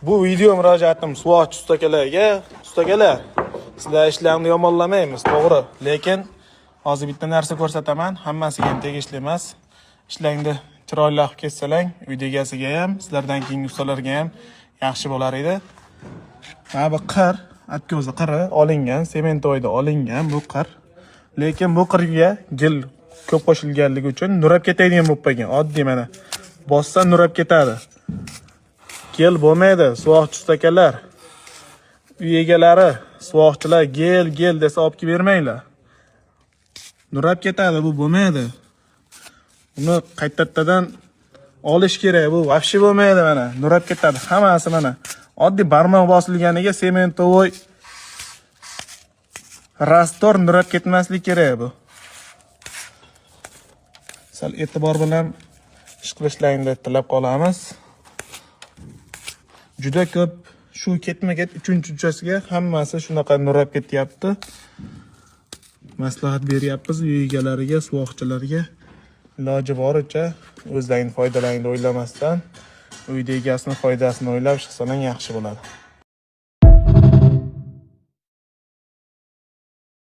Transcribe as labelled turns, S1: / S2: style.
S1: Bu video murojaatim suvoqchi ustakalarga. Ustakalar, sizlar ishlarini yomonlamaymiz, to'g'ri. Lekin hozir bitta narsa ko'rsataman, hammasiga ham tegishli emas. Ishlaringni chiroyli qilib ketsalang, uyda egasiga ham, sizlardan keyingi ustalarga ham yaxshi bo'lar edi. Mana bu qir, atko'zi qiri olingan, sementoyda olingan bu qir. Lekin bu qirga gil ko'p qo'shilganligi uchun nurab ketadigan bo'lib qolgan. Oddiy mana bossa nurab ketadi. Gel bo'lmaydi, suvoqchi ustakalar. Uy egalari, suvoqchilar gel desa olib kelib bermanglar. Nurab ketadi, bu bo'lmaydi. Uni qaytadan olish kerak, bu vobshe bo'lmaydi mana. Nurab ketadi hammasi mana. Oddiy barmoq bosilganiga sementovoy rastor nurab ketmaslik kerak bu. Sal e'tibor bilan ish qilishlaringni tilab qolamiz. Juda ko'p shu ketma-ket 3-uchasiga hammasi shunaqa nurab ketyapti. Maslahat beryapmiz uy egalariga, suvoqchilarga. Iloji boricha o'zlaringni foydalaringni o'ylamasdan, uyda egasining foydasini o'ylab chiqsang yaxshi bo'ladi.